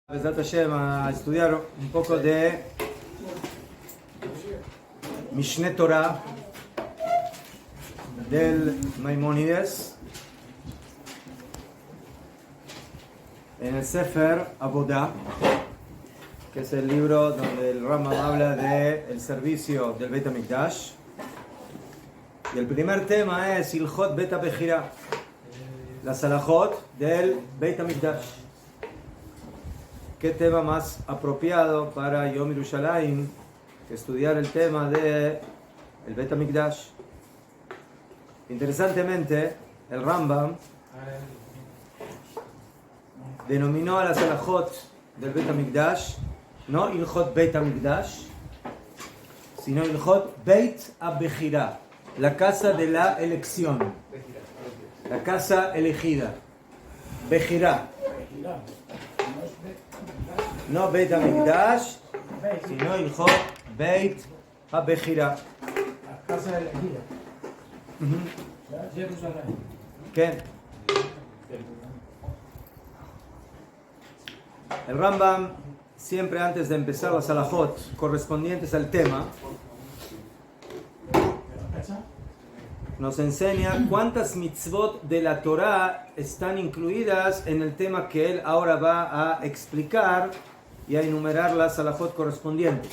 Besat Hashem, a estudiar un poco de Mishneh Torah del Maimónides en el Sefer Avodah, que es el libro donde el Rambam habla del servicio del Beit HaMikdash. Y el primer tema es Ilhot Bet HaBechira, las halajot del Beit HaMikdash. ¿Qué tema más apropiado para Yom Yerushalayim que estudiar el tema del Beit HaMikdash? Interesantemente, el Rambam denominó a las halajot del Beit HaMikdash no Ilhot Beit HaMikdash, sino Ilhot Beit HaBechira, la casa de la elección, la casa elegida. Bechira. No Beit HaMikdash, sino Ilhot Beit HaBechira. La casa elegida. Jerusalén. ¿Qué? El Rambam, siempre antes de empezar las halajot correspondientes al tema, nos enseña cuántas mitzvot de la Torah están incluidas en el tema que él ahora va a explicar y a enumerar las halajot correspondientes.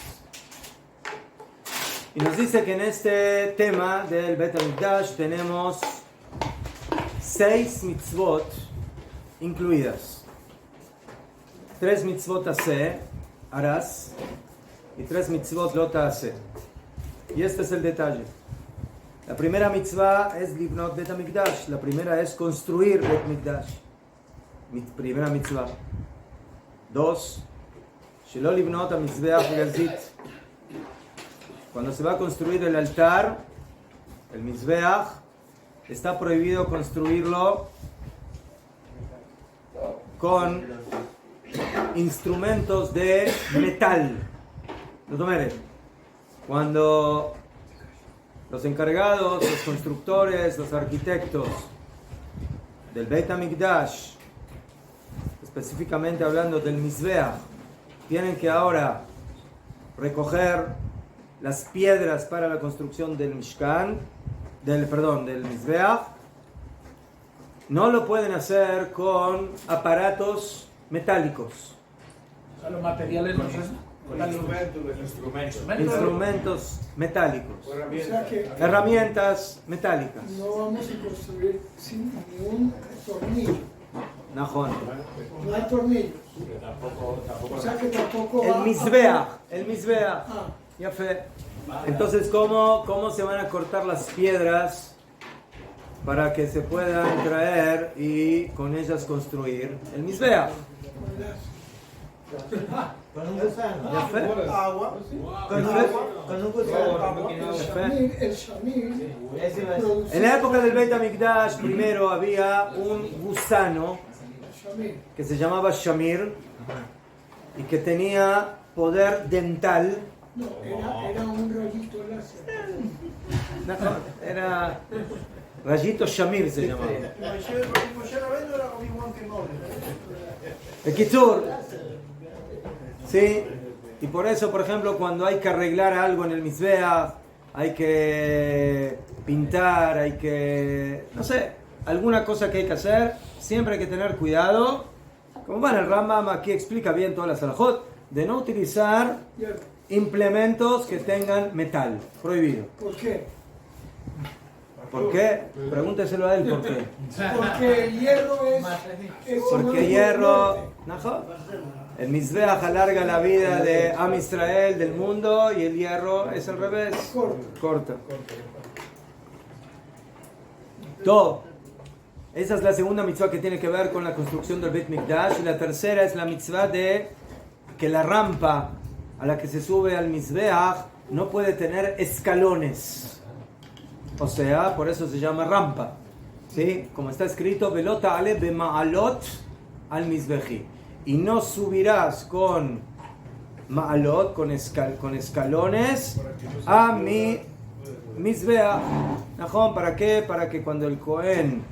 Y nos dice que en este tema del Beit HaMikdash tenemos 6 mitzvot incluidas. 3 mitzvot aseh, harás, y 3 mitzvot lo ta'aseh. Y este es el detalle. La primera mitzvah es libnot Bet HaMikdash. La primera es construir Bet HaMikdash. Primera mitzvah. 2. Shelo libnot ha-mizbeach gazit. Cuando se va a construir el altar, el mizbeach, está prohibido construirlo con instrumentos de metal. Cuando los encargados, los constructores, los arquitectos del Beit HaMikdash, específicamente hablando del Mizbeach, tienen que ahora recoger las piedras para la construcción del Mishkan, del Mizbeach, no lo pueden hacer con aparatos metálicos. O sea, los materiales no son Instrumentos metálicos. O sea que Herramientas metálicas. no vamos a construir sin ningún tornillo. Najón. No hay tornillos. O sea que tampoco El va Mizbeach. Ah, Ya fe. Entonces, ¿cómo se van a cortar las piedras para que se puedan traer y con ellas construir el Mizbeach? Con un gusano. Ya fe. agua. Con un gusano. El shamir Ese va a ser. produce En la época del Beit HaMikdash, primero había un gusano shamir. que se llamaba Shamir y que tenía poder dental. No, era un rayito láser. Era rayito Shamir se llamaba. El Kitzur. Sí. Y por eso, por ejemplo, cuando hay que arreglar algo en el Mizbeach, hay que pintar, hay que, no sé, alguna cosa que hay que hacer, siempre hay que tener cuidado. Como van el Rambam aquí explica bien todas las halajot, de no utilizar implementos que tengan metal, prohibido. ¿Por qué? ¿Por qué? Pregúnteselo a él por qué. Porque el hierro es Porque hierro, ¿najo? El Mizbeach alarga la vida de Am Israel, del mundo, y el hierro es al revés, corta. Todo. Esa es la segunda mitzvah que tiene que ver con la construcción del Beit Mikdash, y la tercera es la mitzvah de que la rampa a la que se sube al Mizbeach no puede tener escalones. O sea, por eso se llama rampa. ¿Sí? Como está escrito, Velota ale bema'alot al Mizbechi. Y no subirás con ma'alot, con escalones, a mi Mizbeach. ¿Najón? ¿Para qué? Para que cuando el Cohen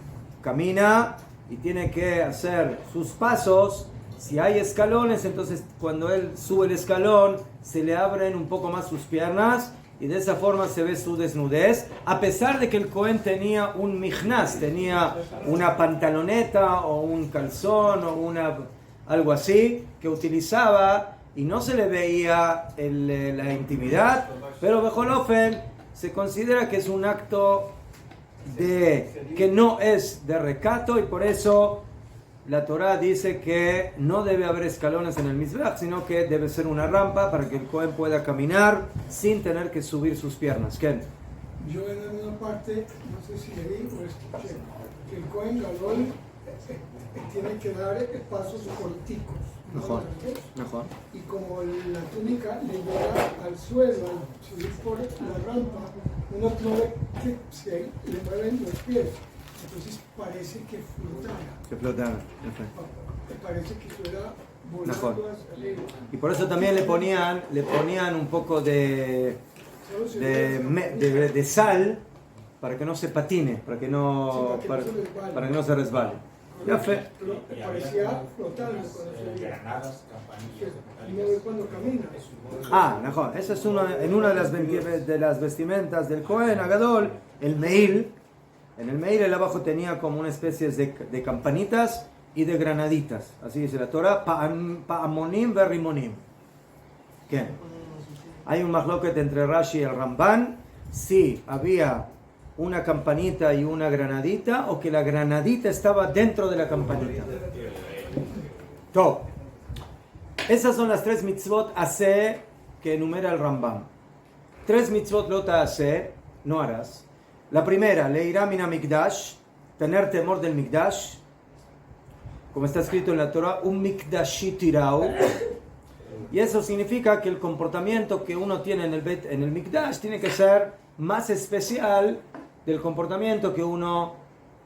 camina y tiene que hacer sus pasos, Si hay escalones, entonces cuando él sube el escalón, se le abren un poco más sus piernas y de esa forma se ve su desnudez, a pesar de que el Cohen tenía un mijnaz, tenía una pantaloneta o un calzón o algo así que utilizaba y no se le veía la intimidad, pero Bejolofen se considera que es un acto que no es de recato y por eso la Torá dice que no debe haber escalones en el Mizbeach, sino que debe ser una rampa para que el Cohen pueda caminar sin tener que subir sus piernas. ¿Qué? Yo en alguna parte, no sé si leí o escuché, que el Cohen Gadol tiene que dar pasos corticos. Mejor. Mejor. Y como la túnica le llega al suelo, al subir por la rampa, uno no ve que se le mueven los pies. Entonces parece que flotara. Que flotara. Parece que fuera Mejor. volando hacia arriba. Y por eso también le ponían un poco de sal para que no se patine, para que no se resbale. Ya fe. Parecía flotando cuando camina. Mejor. Esa es en una de las vestimentas del Cohen Agadol, el meil. En el meil el abajo tenía como una especie de campanitas y de granaditas. Así dice la Torah, pa'amonim verrimonim. ¿Qué? Hay un mahloket entre Rashi y el Ramban, si había una campanita y una granadita o que la granadita estaba dentro de la campanita. Top. Esas son las 3 mitzvot aseh que enumera el Rambam. 3 mitzvot lota aseh, no harás. La primera, leirá min hamikdash, tener temor del mikdash, como está escrito en la Torah, un mikdashi tirau. Y eso significa que el comportamiento que uno tiene en el mikdash tiene que ser más especial del comportamiento que uno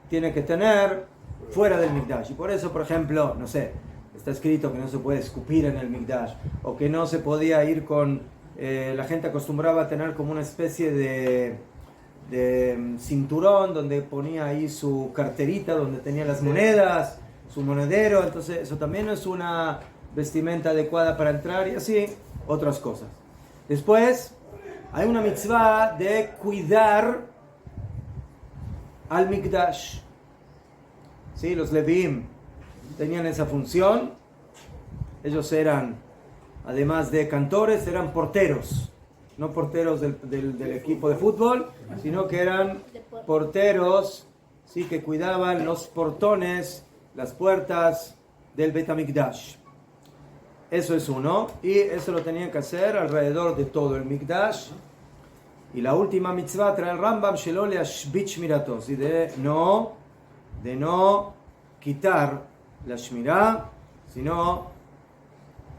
tiene que tener fuera del mikdash. Y por eso, por ejemplo, no sé, está escrito que no se puede escupir en el mikdash, o que no se podía ir con, la gente acostumbraba a tener como una especie de cinturón donde ponía ahí su carterita, donde tenía las monedas, su monedero. Entonces eso también no es una vestimenta adecuada para entrar, y así otras cosas. Después hay una mitzvah de cuidar al mikdash. ¿Sí? Los Levim tenían esa función. Ellos eran, además de cantores, eran porteros. No porteros del equipo de fútbol, sino que eran porteros, sí, que cuidaban los portones, las puertas del Bet HaMikdash. Eso es uno, y eso lo tenían que hacer alrededor de todo el Mikdash. Y la última mitzvah trae el Rambam, Shelo leashbit shmiratos, y de no quitar la shmirá, sino,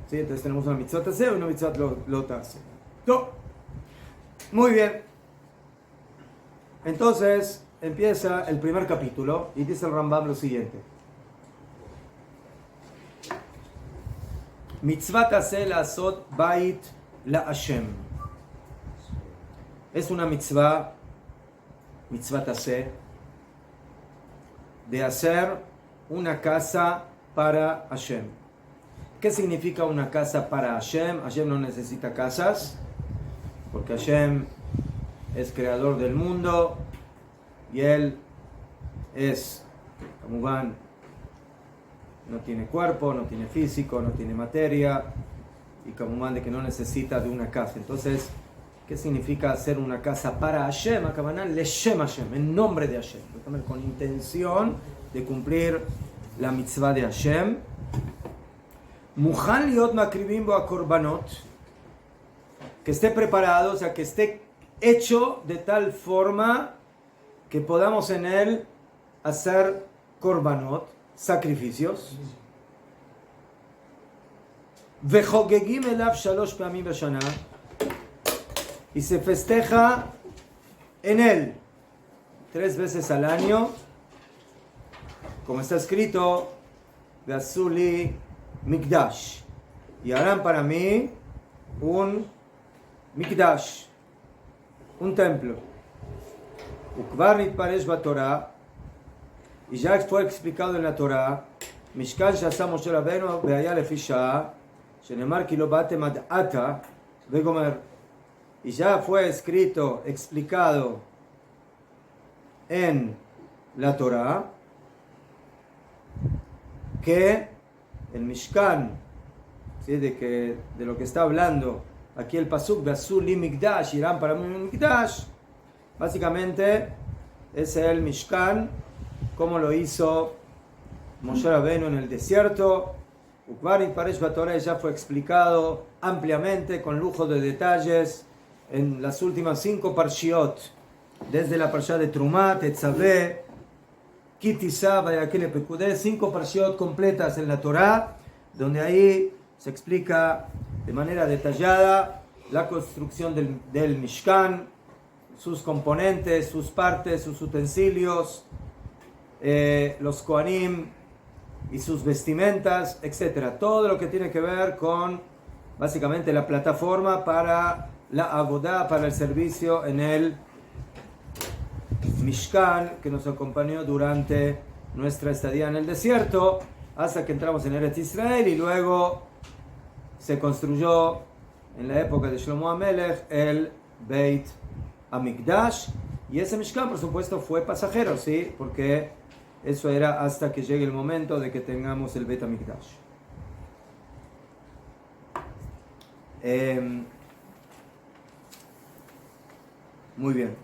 sí, entonces tenemos una mitzvah taseh y una mitzvah lo taseh. Muy bien. Entonces empieza el primer capítulo y dice el Rambam lo siguiente. Mitzvah taseh la'asot bait la'Hashem. Es una mitzvah taseh, de hacer una casa para Hashem. ¿Qué significa una casa para Hashem? Hashem no necesita casas, porque Hashem es creador del mundo y Él es, como van, no tiene cuerpo, no tiene físico, no tiene materia, y como van de que no necesita de una casa. Entonces, ¿qué significa hacer una casa para Hashem? Akabanan leshem Hashem, en nombre de Hashem, con intención de cumplir la mitzvah de Hashem. Muhan liot makribim bo akorbanot, que esté preparado, o sea, que esté hecho de tal forma que podamos en él hacer korbanot, sacrificios. Vechogegim elav shalosh pamim b'shana, y se festeja en él 3 veces al año, como está escrito, Ve'asuli mikdash, y harán para mí un mikdash, un templo. Ukvar nitparesh b'Torah, y ya fue explicado en la Torah, משכן שעשה משה רבנו והיה לפי שעה, שנאמר כי לא באתם עד עתה, וגומר. Y ya fue escrito, explicado en la Torah, que el Mishkan, ¿sí? de lo que está hablando aquí el pasuk, Ve'asu li mikdash, irán para mí mikdash, básicamente es el Mishkan, como lo hizo Moshe Rabbeinu en el desierto. Ukvar y Paresh Batorah ya fue explicado ampliamente, con lujo de detalles, en las últimas 5 parshiot, desde la parsha de Trumá, Tetzaveh, Kitisa, Vayakele Pekudé, 5 parshiot completas en la Torah, donde ahí se explica de manera detallada la construcción del Mishkan, sus componentes, sus partes, sus utensilios, los Kohanim y sus vestimentas, etc. Todo lo que tiene que ver con básicamente la plataforma para la Avodah, para el servicio en el Mishkan, que nos acompañó durante nuestra estadía en el desierto, hasta que entramos en Eretz Israel, y luego se construyó en la época de Shlomo HaMelech el Beit HaMikdash, y ese Mishkan, por supuesto, fue pasajero, ¿sí? Porque eso era hasta que llegue el momento de que tengamos el Beit HaMikdash. Muy bien.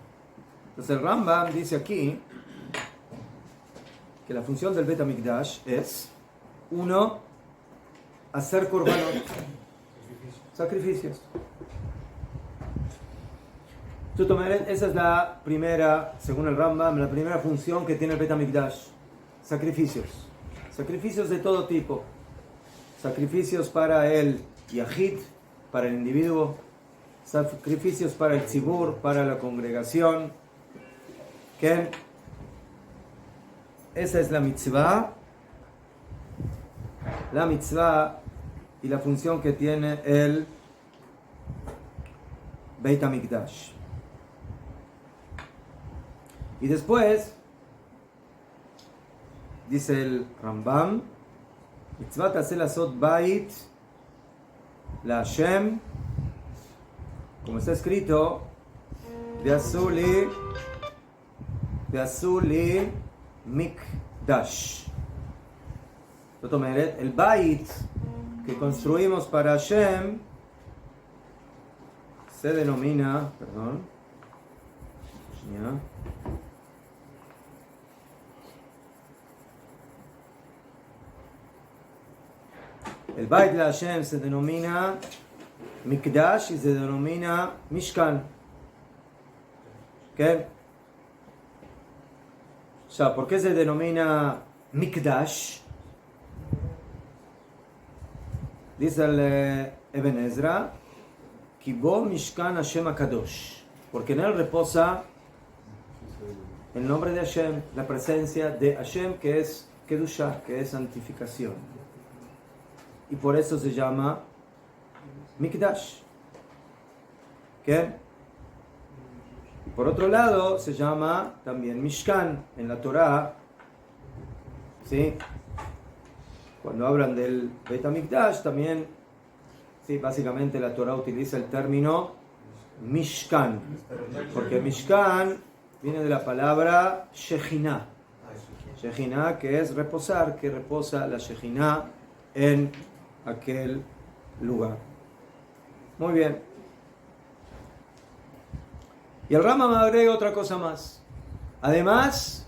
Entonces el Rambam dice aquí que la función del Beit HaMikdash es, 1, hacer korbanot, sacrificios. Esa es la primera, según el Rambam, la primera función que tiene el Beit HaMikdash. Sacrificios. Sacrificios de todo tipo. Sacrificios para el Yahid, para el individuo. Sacrificios para el Tzibur, para la congregación. ¿Qué? Esa es la mitzvah. La mitzvah y la función que tiene el Beit HaMikdash. Y después, dice el Rambam, mitzvah hacer asot bait la Hashem, como está escrito, ve'asu li mikdash. El bait que construimos para Hashem se denomina, el Bait de Hashem se denomina Mikdash y se denomina Mishkan. ¿Qué? O sea, ¿por qué se denomina Mikdash? Dice el Eben Ezra, Kibo Mishkan Hashem HaKadosh, porque en él reposa el nombre de Hashem, la presencia de Hashem, que es Kedusha, que es santificación. Y por eso se llama Mikdash. ¿Qué? Y por otro lado, se llama también Mishkan en la Torah. ¿Sí? Cuando hablan del Beit HaMikdash, también, sí, básicamente la Torah utiliza el término Mishkan. Porque Mishkan viene de la palabra Shejinah. Shejinah, que es reposar, que reposa la Shejinah en aquel lugar. Muy bien. Y el Rambam agrega otra cosa más. Además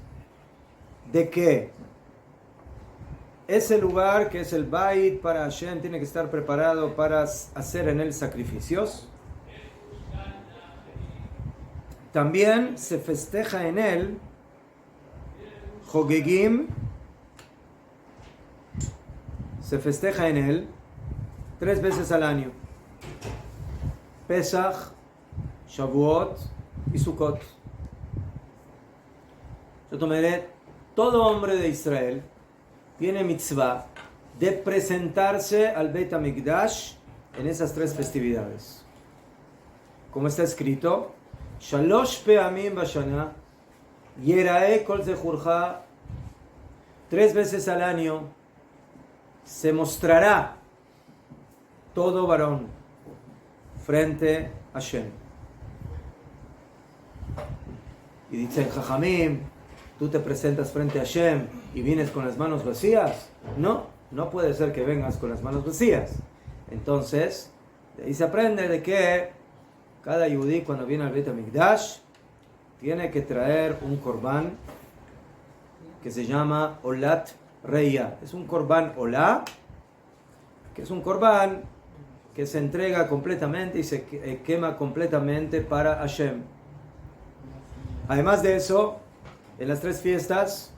de que ese lugar que es el Bait para Hashem tiene que estar preparado para hacer en él sacrificios, también se festeja en él Hogegim, se festeja en él 3 veces al año: Pesach, Shavuot y Sukkot. Yo tomaré, todo hombre de Israel tiene mitzvah de presentarse al Beit HaMikdash en esas 3 festividades. Como está escrito, Shalosh pe'amim bashana yerae kol zechurcha, 3 veces al año se mostrará todo varón frente a Hashem. Y dicen, Jajamim, ¿tú te presentas frente a Hashem y vienes con las manos vacías? No, no puede ser que vengas con las manos vacías. Entonces, de ahí se aprende de que cada yudí cuando viene al Beit HaMikdash tiene que traer un corbán que se llama Olat Reya. Es un corbán Olá, que es un corbán que se entrega completamente y se quema completamente para Hashem. Además de eso, en las 3 fiestas,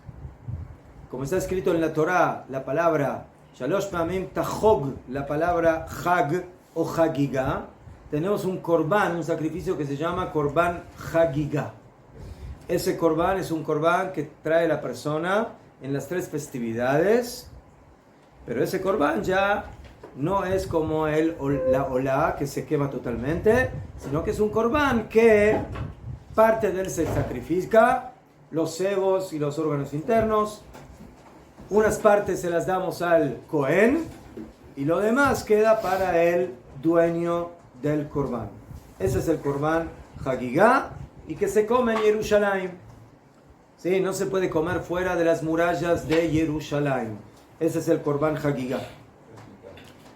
como está escrito en la Torá, la palabra Shalosh Pamim Tahog, la palabra Hag o Hagiga, tenemos un corbán, un sacrificio que se llama corbán Hagiga. Ese corbán es un corbán que trae la persona en las 3 festividades, pero ese corbán ya no es como la olá que se quema totalmente, sino que es un corbán que parte de él se sacrifica, los cebos y los órganos internos, unas partes se las damos al Cohen y lo demás queda para el dueño del corbán. Ese es el corbán Hagigá y que se come en Jerusalén. Sí, no se puede comer fuera de las murallas de Jerusalén. Ese es el corbán Hagigá.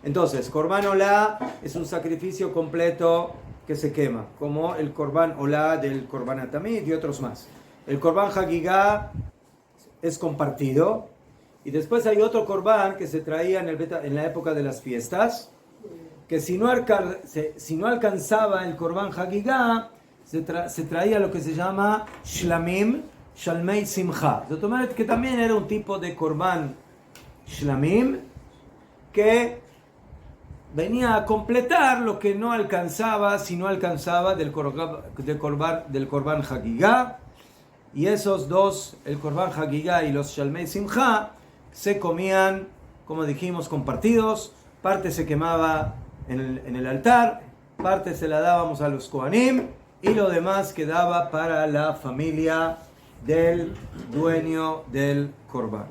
Entonces, corbán olá es un sacrificio completo que se quema, como el corbán olá del corbán atamid y otros más. El corbán Hagigá es compartido y después hay otro corbán que se traía en la época de las fiestas, que si no alcanzaba el corbán Hagigá, se traía lo que se llama Shlamim, Shalmei Simcha. Que también era un tipo de corbán Shlamim que venía a completar lo que no alcanzaba, si no alcanzaba del corbán Hagigá. Y esos dos, el corbán Hagigá y los Shalmei Simcha, se comían, como dijimos, compartidos. Parte se quemaba en el altar, parte se la dábamos a los Kohanim y lo demás quedaba para la familia del dueño del corbán.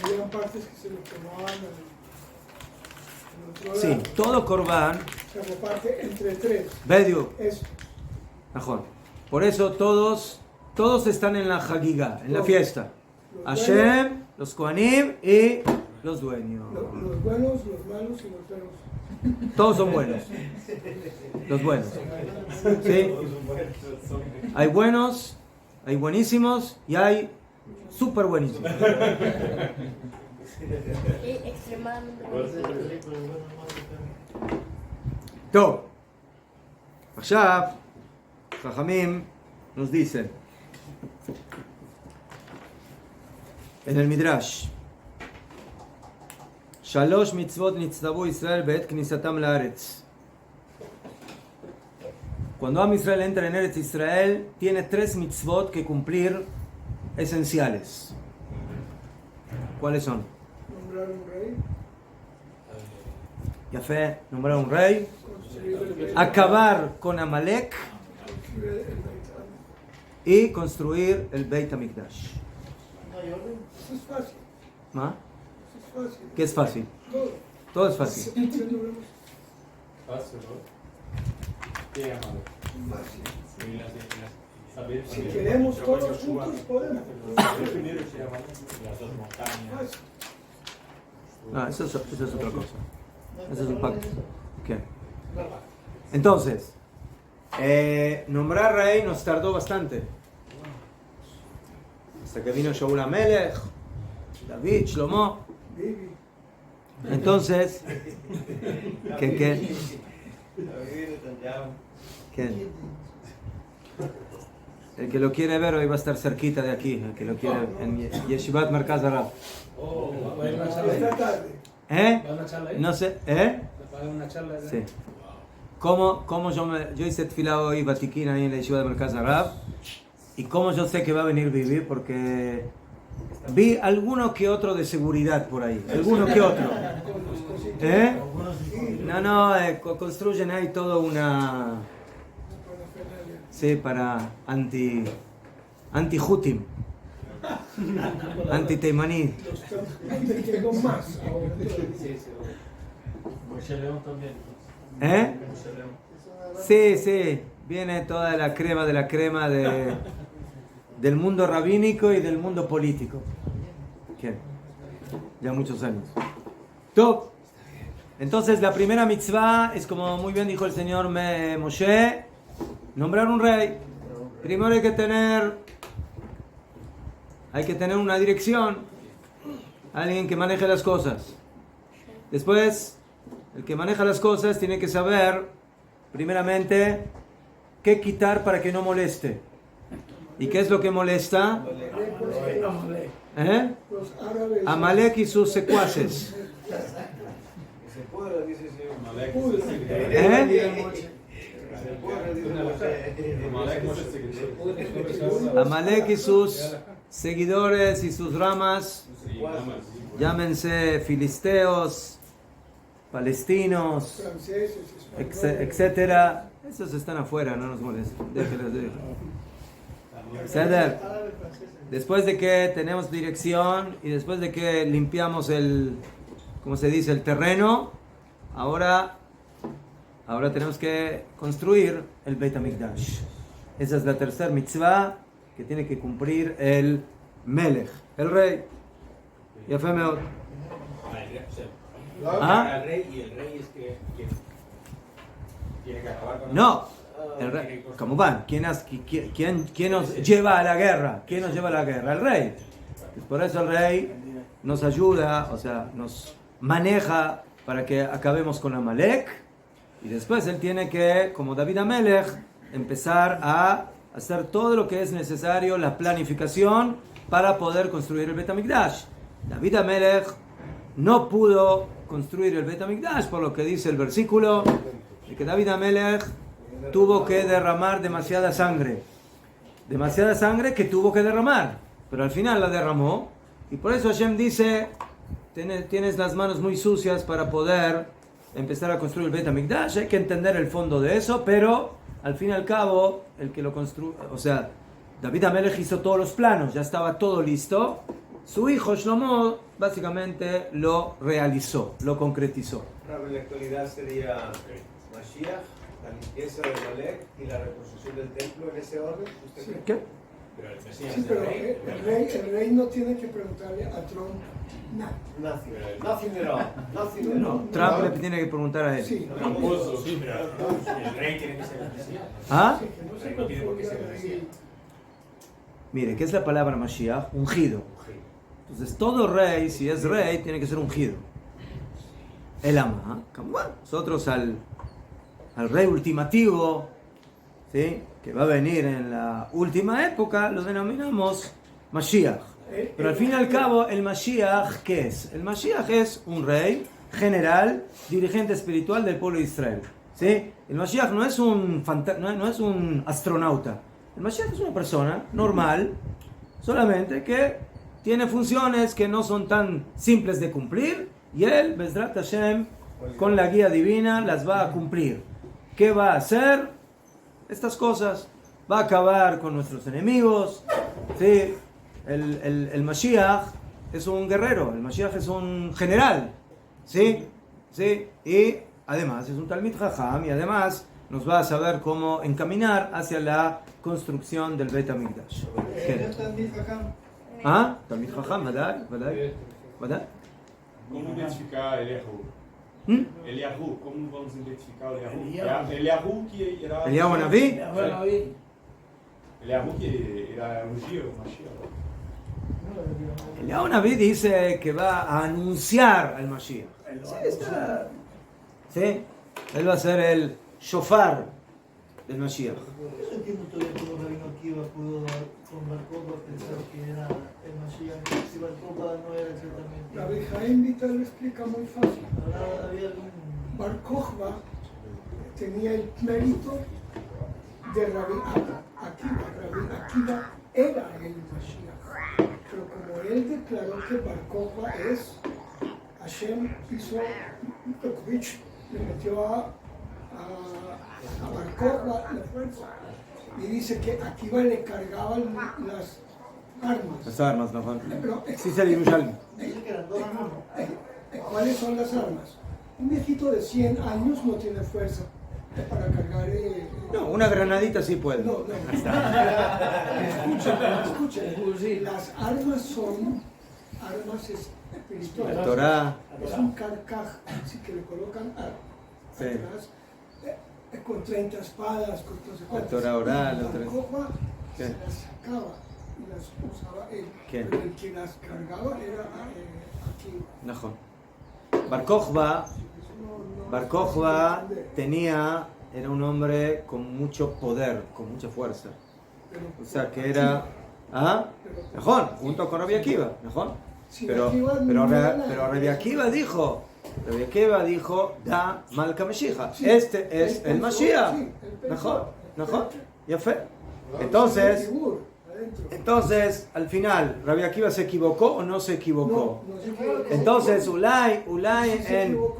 Había partes que se lo quemaban al otro Sí, lado. todo corbán. Se reparte entre 3. Bedio. Eso. Mejor. Por eso todos están en la Hagigá, en la fiesta. Los Hashem, los Kohanim y los dueños. Los buenos, los malos y los feos. Todos son buenos. Los buenos. ¿Sí? Hay buenos, hay buenísimos y hay súper buenísimos. Extremadamente. טוב, עכשיו חכמים nos dicen en el Midrash שלוש מצוות נצטוו ישראל בעת כניסתם לארץ. Cuando Am Israel entra en Eretz Israel, tiene 3 mitzvot que cumplir esenciales. ¿Cuáles son? Nombrar un rey, Yafé, nombrar un rey, construir el Beit acabar con Amalek construir el Beit Hamikdash. y construir el Beit HaMikdash. Eso es fácil. ¿Ma? Eso es fácil. ¿Qué es fácil? Todo. Todo es fácil. Siempre lo vemos Fácil, ¿no? ¿Qué llamado? fácil. Saber Si queremos todos juntos, podemos. primero se llama las 2 montañas. Fácil. No, eso es otra cosa. Eso es un pacto. ¿Qué? Entonces, nombrar rey nos tardó bastante. Hasta que vino Shaul HaMelech, David, Shlomo. Bibi. Entonces, ¿qué? El que lo quiere ver hoy va a estar cerquita de aquí. El que lo quiere en Yeshivat Merkaz Harab. Oh, va a ir una charla ahí. Esta tarde. ¿Va a una charla ahí? No sé, ¿Va a haber una charla ahí? Sí. ¿Cómo yo hice tefilá hoy Batiquín ahí en la Yeshiva de Merkaz Harab? Y cómo yo sé que va a venir vivir, porque vi alguno que otro de seguridad por ahí. Alguno que otro. No, construyen ahí todo una... Sí, para anti-Hutim. Anti-teimaní. Me quedó más ahora. Moshe León también. ¿Eh? Moshe León. Sí, sí. Viene toda la crema de la crema del mundo rabínico y del mundo político. ¿Qué? Ya muchos años. Top. Entonces la primera mitzvah es, como muy bien dijo el señor Moshe, nombrar un rey. Primero hay que tener una dirección, alguien que maneje las cosas. Después, el que maneja las cosas tiene que saber, primeramente, qué quitar para que no moleste. ¿Y qué es lo que molesta? ¿Eh? Los árabes. Amalek y sus secuaces. ¿Eh? Amalek y sus seguidores y sus ramas, llámense filisteos, palestinos, Franceses, españoles. etcétera. Esos están afuera, no nos molesten. Déjenlos. Ceder. Después de que tenemos dirección y después de que limpiamos el terreno, ahora tenemos que construir el Beit HaMikdash. Esa es la tercera mitzvah que tiene que cumplir el Melech, el rey. Ya fue mejor. ¿Ah? El rey es que tiene que acabar con No, el rey. ¿Cómo van? ¿Quién nos lleva a la guerra? ¿Quién nos lleva a la guerra? El rey. Por eso el rey nos ayuda, o sea, nos maneja para que acabemos con Amalek. Y después él tiene que, como David Amelech, empezar a hacer todo lo que es necesario, la planificación para poder construir el Beit HaMikdash. David Amelech no pudo construir el Beit HaMikdash, por lo que dice el versículo, de que David Amelech tuvo que derramar demasiada sangre que tuvo que derramar, pero al final la derramó, y por eso Hashem dice, tienes las manos muy sucias para poder empezar a construir el Beit HaMikdash. Hay que entender el fondo de eso, pero al fin y al cabo, el que lo construyó, o sea, David Amelech hizo todos los planos, ya estaba todo listo. Su hijo Shlomo básicamente lo realizó, lo concretizó. En la actualidad sería Mashiach, la limpieza de Amalek y la reconstrucción del templo en ese orden. ¿Usted cree? ¿Qué? Pero el Mesías Sí, es pero el rey. el rey no tiene que preguntarle a Trump nada. Nothing at all. Nothing at No, all. Trump le tiene que preguntar a él. Sí, Tramposo, sí, pero el rey tiene que ser el Mesías. ¿Ah? sí, que no El se rey no tiene por qué confunda ser el el Mesías. rey. Mire, ¿qué es la palabra Mashiach? Ungido. Entonces, todo rey, si es rey, tiene que ser ungido. El ama. Bueno, nosotros al rey ultimativo, ¿sí?, que va a venir en la última época, lo denominamos Mashiach. Pero al fin y al cabo, el Mashiach, ¿qué es? El Mashiach es un rey general, dirigente espiritual del pueblo de Israel. ¿Sí? El Mashiach no es un astronauta. El Mashiach es una persona normal, solamente que tiene funciones que no son tan simples de cumplir, y él, Bezrat Hashem, con la guía divina, las va a cumplir. ¿Qué va a hacer? Estas cosas. Va a acabar con nuestros enemigos. ¿Sí? El Mashiach es un guerrero, el Mashiach es un general. ¿Sí? ¿Sí? Y además es un Talmid Jajam, y además nos va a saber cómo encaminar hacia la construcción del Beit HaMikdash. ¿Qué? ¿Ah? Talmid Jajam, ¿verdad? ¿Verdad? ¿Cómo identificar Eliahu? ¿Mm? Eliahu, ¿cómo vamos a identificar Eliahu? Eliahu que era... Eliyahu Hanaví. Eliahu que era ungido, Mashiach. Eliyahu Hanaví dice que va a anunciar al Mashiach. Sí, está. ¿Sí? Él va a ser el shofar del Mashiach. Yo entiendo todavía cómo Rabino Akiva pudo con Bar Kokhba pensar que era el Mashiach, si Bar Kokhba no era exactamente. Rabbi Chaim Vital lo explica muy fácil. Había algún... Bar Kokhba tenía el mérito de Rabbi Akiva. Rabbi Akiva era el Mashiach. Pero como él declaró que Bar Kokhba es, Hashem hizo Tokovich, le metió a Bar Kokhba la fuerza. Y dice que Akiva le cargaba armas. Las armas, ¿no? Pero, Sí, se Yerushalmi. Dice que eran dos armas. ¿Cuáles son las armas? Un viejito de 100 años no tiene fuerza para cargar. No, una granadita sí puede. No. Escuchen. Las armas son armas espirituales. La Torah. Es un carcaj, así que le colocan Sí. atrás, con 30 espadas, con no sé La cuántas. Torah oral, La la Torah- copa ¿Qué? se las sacaba y las usaba él. ¿Quién? Pero el que las cargaba era aquí. Najón. Bar Kokhba Bar Kokhba era un hombre con mucho poder, con mucha fuerza. O sea que era... ¿Ah? Najón, junto con Rabbi Akiva. Najón. Pero Rabbi Akiva dijo, da Malka Meshiach. Este es el Mashiach. Najón. Ya fue. Entonces, al final, ¿Rabbi Akiva se equivocó o no se equivocó? No se equivocó. Entonces, Ulay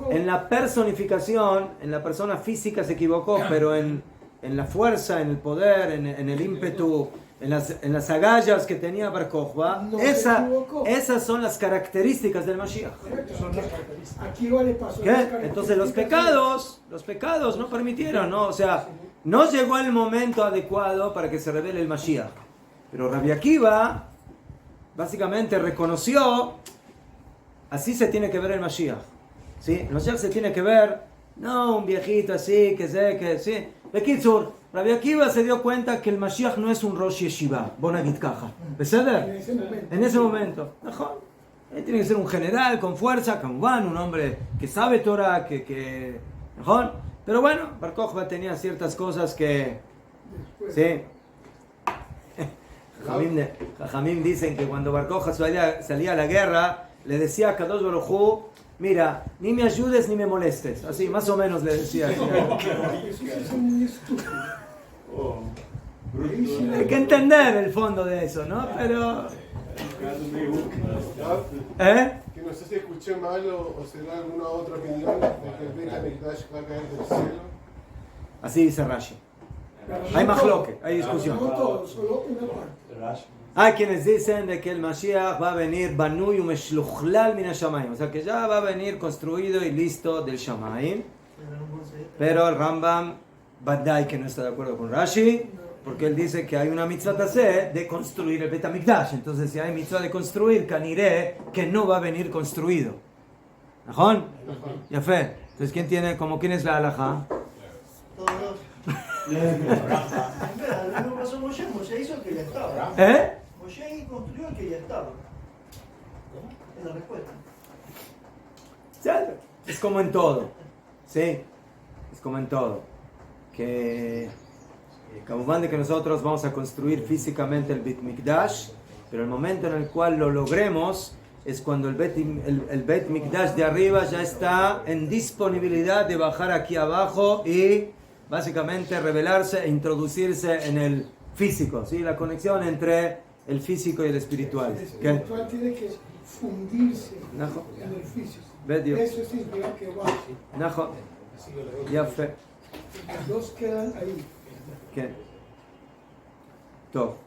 en la personificación, en la persona física se equivocó, pero en la fuerza, en el poder, en el ímpetu, en las agallas que tenía Bar Kokhba, No se equivocó. esas son las características del Mashiach. Aquí le pasó. ¿Qué? Entonces los pecados no permitieron, ¿no? O sea, no llegó el momento adecuado para que se revele el Mashiach. Pero Rabbi Akiva básicamente reconoció, así se tiene que ver el Mashiach. ¿Sí? El Mashiach se tiene que ver, no un viejito así, sí. Bekitsur, Rabbi Akiva se dio cuenta que el Mashiach no es un Rosh Yeshiva, Bonagit Kaja. ¿Beseder? En ese momento. Mejor. Él tiene que ser un general con fuerza, un hombre que sabe Torah, que mejor. Pero bueno, Bar Kokhba tenía ciertas cosas que... Sí. Jajamim dicen que cuando Bar Kokhba salía a la guerra, le decía a Kadosh Baruj Hu, mira, ni me ayudes ni me molestes. Así, más o menos le decía. Hay que entender el fondo de eso, ¿no? Pero... Que no sé si escuché mal o será alguna otra opinión de que el Beit HaMikdash va a caer del cielo. Así dice Rashi. Hay mahloke, hay discusión. No todo, solo una parte. Hay quienes dicen de que el Mashiach va a venir Banuy Umeshluchlal min Hashamayim, o sea que ya va a venir construido y listo del Shamayim. Pero el Rambam Badai que no está de acuerdo con Rashi, porque él dice que hay una mitzvah taseh de construir el Beit HaMikdash. Entonces si hay mitzvah de construir, caniré que no va a venir construido. ¿Najón? Ya fe. Entonces ¿quién es la halajá? Todos dos. Mira, lo que pasó Moshe hizo el que ya estaba. Moshe construyó el que ya estaba. Es la respuesta. Es como en todo. Sí, es como en todo. Que Kabumán de que nosotros vamos a construir físicamente el Beit Mikdash, pero el momento en el cual lo logremos es cuando el Beit Mikdash de arriba ya está en disponibilidad de bajar aquí abajo y básicamente revelarse e introducirse en el físico, ¿sí? La conexión entre el físico y el espiritual. El espiritual tiene que fundirse en el físico. Eso significa que va. Ya fe. Los dos quedan ahí. ¿Qué? Todo.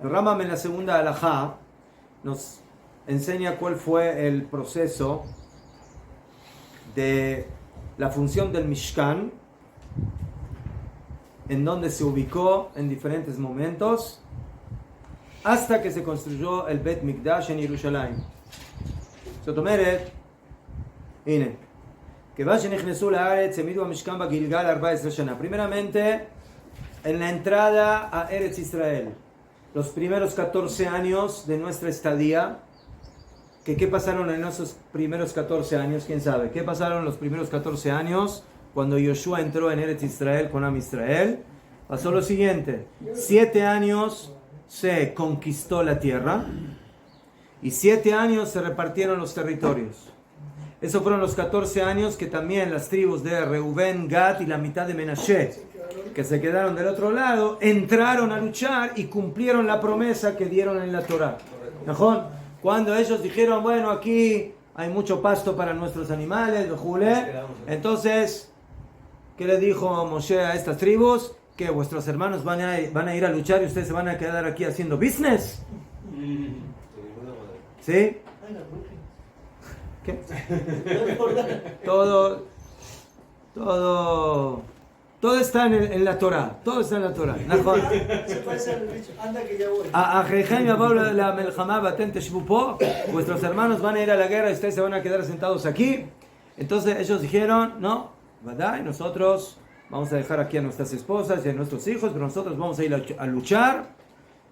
El Rambam en la segunda halajá nos enseña cuál fue el proceso de la función del Mishkan, en donde se ubicó en diferentes momentos hasta que se construyó el Bet Mikdash en Jerusalén. זאת אומרת, הנה, כיוון שנכנסו לארץ, העמידו המשכן בגילגל 14 שנה. Primeramente, en la entrada a Eretz Israel, los primeros 14 años de nuestra estadía, ¿qué pasaron en esos primeros 14 años? ¿Quién sabe? ¿Qué pasaron en los primeros 14 años cuando Yoshua entró en Eretz Israel con Am Israel? Pasó lo siguiente: 7 años se conquistó la tierra y 7 años se repartieron los territorios. Esos fueron los 14 años que también las tribus de Reubén, Gad y la mitad de Menashe, que se quedaron del otro lado, entraron a luchar y cumplieron la promesa que dieron en la Torah. ¿Mejor? Cuando ellos dijeron, bueno, aquí hay mucho pasto para nuestros animales, entonces, ¿qué le dijo Moshe a estas tribus? Que vuestros hermanos van a ir a luchar y ustedes se van a quedar aquí haciendo business. De ninguna manera. ¿Sí? Ay, la Brooklyn. ¿Qué? Todo está en la Torah. Todo está en la Torah. Najón. Se parece al dicho, anda que ya voy. Ajejem yabau la melchamá vatem teshvu po. Vuestros hermanos van a ir a la guerra y ustedes se van a quedar sentados aquí. Entonces ellos dijeron, no, ¿verdad? Y nosotros vamos a dejar aquí a nuestras esposas y a nuestros hijos, pero nosotros vamos a ir a luchar.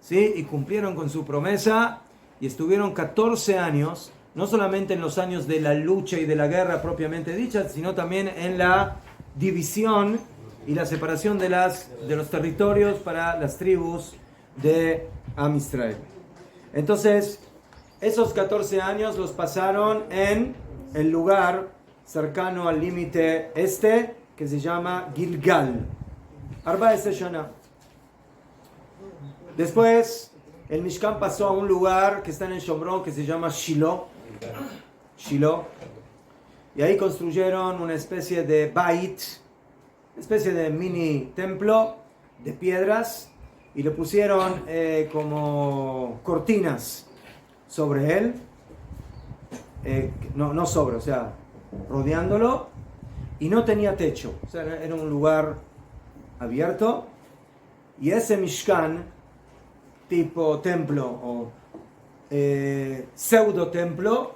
¿Sí? Y cumplieron con su promesa y estuvieron 14 años, no solamente en los años de la lucha y de la guerra propiamente dicha, sino también en la división y la separación de los territorios para las tribus de Am Israel. Entonces, esos 14 años los pasaron en el lugar cercano al límite este, que se llama Gilgal. Arba Shana. Después, el Mishkan pasó a un lugar que está en el Shomrón, que se llama Shiloh. Y ahí construyeron una especie de bait, una especie de mini templo de piedras, y le pusieron como cortinas sobre él, no sobre, o sea, rodeándolo, y no tenía techo, o sea, era un lugar abierto, y ese Mishkan, tipo templo o pseudo templo,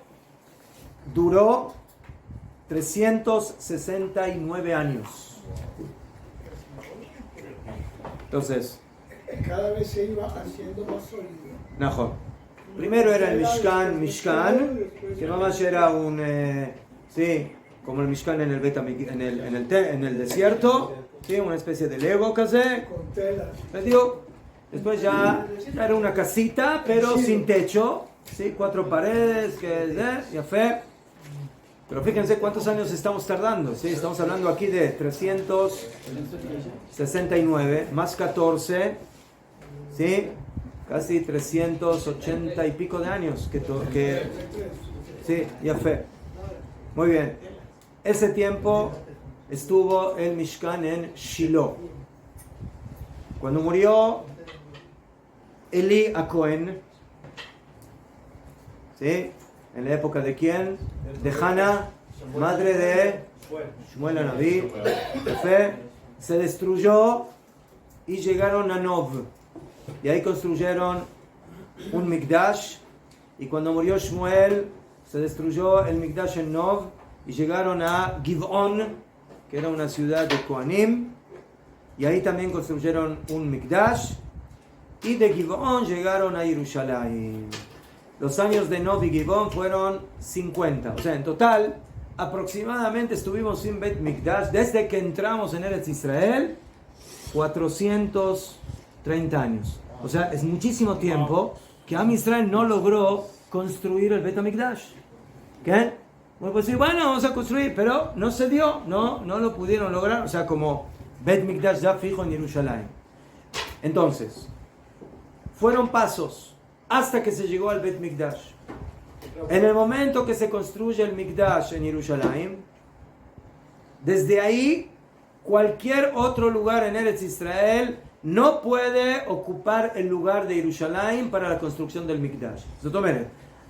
duró 369 años. Entonces, Cada vez se iba haciendo más sólido. Najón. Primero era el Mishkan, que más era un, sí, como el Mishkan en el desierto, sí, una especie de Lego casi. Con telas. Después ya era una casita, pero sin techo, sí, 4 paredes, ya fue. Pero fíjense cuántos años estamos tardando, ¿sí? Estamos hablando aquí de 369 más 14, ¿sí? Casi 380 y pico de años que sí, ya fue. Muy bien. Ese tiempo estuvo el Mishkan en Shiloh. Cuando murió Eli Cohen, ¿sí? ¿En la época de quién? De Hannah, madre de Shmuel Anabí. Se destruyó y llegaron a Nov. Y ahí construyeron un Mikdash. Y cuando murió Shmuel, se destruyó el Mikdash en Nov. Y llegaron a Giv'on, que era una ciudad de Kohanim. Y ahí también construyeron un Mikdash. Y de Giv'on llegaron a Jerusalén. Los años de Nov y Giv'on fueron 50. O sea, en total, aproximadamente estuvimos sin Bet Mikdash desde que entramos en Eretz Israel, 430 años. O sea, es muchísimo tiempo que Am Israel no logró construir el Bet Mikdash. ¿Qué? Uno puede decir, bueno, vamos a construir, pero no se dio, no lo pudieron lograr. O sea, como Bet Mikdash ya fijo en Jerusalén. Entonces, fueron pasos hasta que se llegó al Bet Mikdash. En el momento que se construye el Mikdash en Jerusalén, desde ahí, cualquier otro lugar en Eretz Israel no puede ocupar el lugar de Jerusalén para la construcción del Mikdash.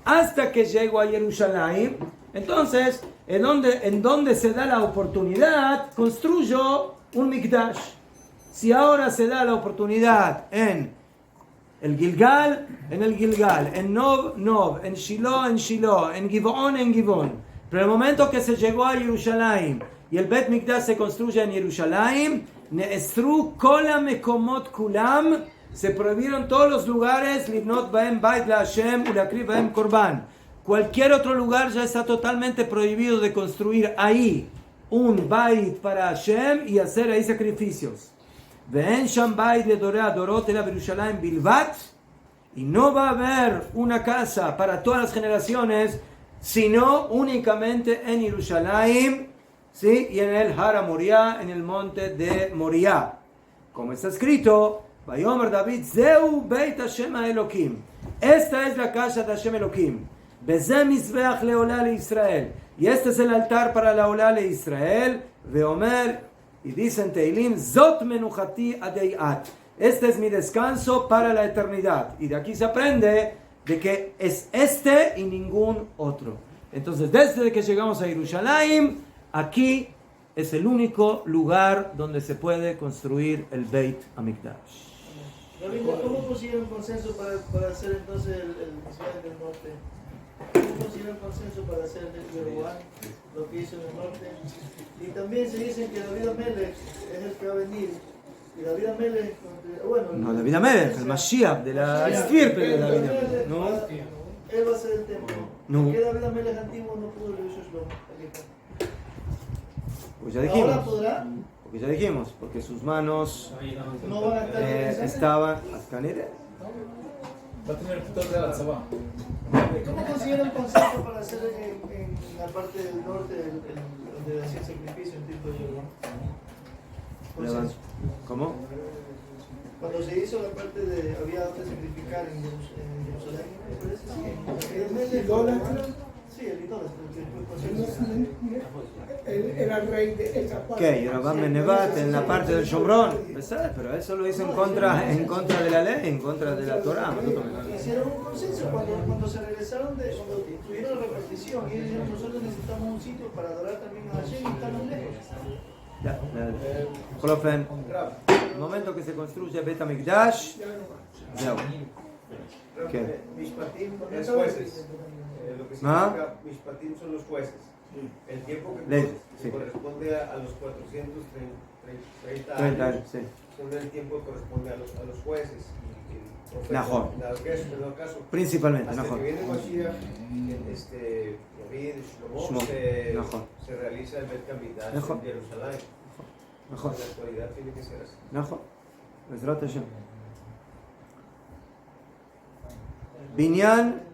Hasta que llegó a Jerusalén, entonces, en donde se da la oportunidad, construyó un Mikdash. Si ahora se da la oportunidad en el Gilgal, en Nov, en Shiloh, en Giv'on. Pero el momento que se llegó a Jerusalén y el Bet Mikdash se construye en Jerusalén, Ne'esru kol hamekomot kulam, se prohibieron todos los lugares, libnot baem bait la Hashem ulakriv baem korban. Cualquier otro lugar ya está totalmente prohibido de construir ahí un bait para Hashem y hacer ahí sacrificios. Ve'en sham bait ledorei adorot ela Yerushalayim bilvat, y no va a haber una casa para todas las generaciones, sino únicamente en Jerusalén, ¿sí? Y en el Har Moriah, en el monte de Moriah. Como está escrito, Vayomer David, Zeu Beit Hashem Elokim. Esta es la casa de Hashem Elokim. Beze Mizbeach leolá le Israel. Y este es el altar para la olá le Israel. Veomer, y dicen Teilim, Zot menuchati adeiat. Este es mi descanso para la eternidad. Y de aquí se aprende de que es este y ningún otro. Entonces, desde que llegamos a Jerusalén, aquí es el único lugar donde se puede construir el Beit HaMikdash. Rabino, ¿cómo consiguieron consenso para hacer entonces el Israel del Norte? ¿Cómo consiguieron consenso para hacer el Jeroboam, lo que hizo en el norte? Y también se dice que David Amelech es el que va a venir. Y David Amelech, bueno... No, David Amelech, el Mashiach de la estirpe de David Amelech. No, él va a ser el templo. No. ¿Por qué David Amelech antiguo no pudo realizar Shlomo? pues ya dijimos. ¿Ahora podrá? Porque ya dijimos, porque sus manos No van a estar estaban... ¿Ascanire? Va a tener tutor de la Tzabá. ¿Cómo consiguieron consenso para hacer en la parte del norte donde hacía sacrificio en tiempo de Jeroboam? Consenso. ¿Cómo? Cuando se hizo la parte de había donde sacrificar en Jerusalén, me parece, sí. El idólatra, Sí, el idólatra, que fue consenso. él era rey de esa parte. ¿Qué? Yerobam ben Nebat en la parte del Shomrón. Pero eso lo hizo en contra de la ley, en contra de la Torah. Hicieron un consenso cuando se regresaron, cuando tuvieron la repartición, y ellos dijeron, nosotros necesitamos un sitio para adorar también a Hashem y estamos lejos. Jolofen, el momento que se construye Bet HaMikdash, ¿qué? Mishpatim es jueces. Lo que significa Mishpatim son los jueces. El tiempo que corresponde a los 430 años Sí. son el tiempo que corresponde a los jueces. Nahor. En dado caso, Principalmente, hasta Nahor. que viene Mashiach, David, Shlomo, se realiza el Bet HaMikdash en Jerusalén. Nahor. En la actualidad tiene que ser así. Nahor. Bezrat Hashem. Binyan.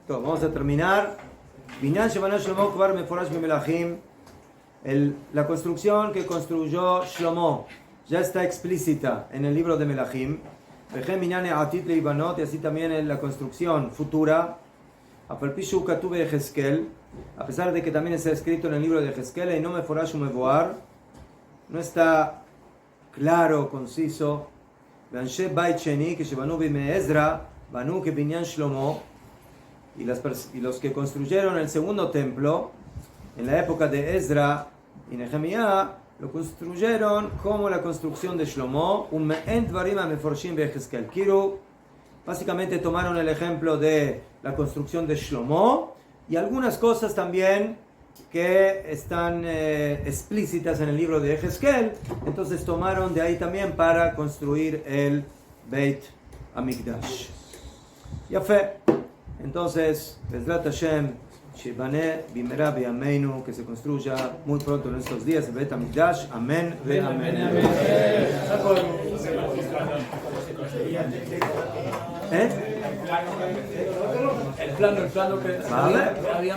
Vamos a terminar. Binyan Shebana Shlomo Kvar Meforash Bemelachim. La construcción que construyó Shlomo ya está explícita en el libro de Melachim. Vejem Binyan Atit Leibanot, y así también en la construcción futura. Apalpishu Katube Ejezkel, a pesar de que también está escrito en el libro de Ejezkel, y no Meforash Mevoar, no está claro, conciso. Veanshe Bait Sheni, que Shebanu Bime Ezra, Banu que Binyan Shlomo. Y los que construyeron el segundo templo en la época de Ezra y Nehemías lo construyeron como la construcción de Shlomo, básicamente tomaron el ejemplo de la construcción de Shlomo y algunas cosas también que están explícitas en el libro de Ejezkel, entonces tomaron de ahí también para construir el Beit HaMikdash. Ya fe. Entonces, Bezrat Hashem, Shebane Bimera Beyameinu, que se construya muy pronto en estos días el Beit HaMikdash. Amén. Amén. El plano que ¿Vale? había.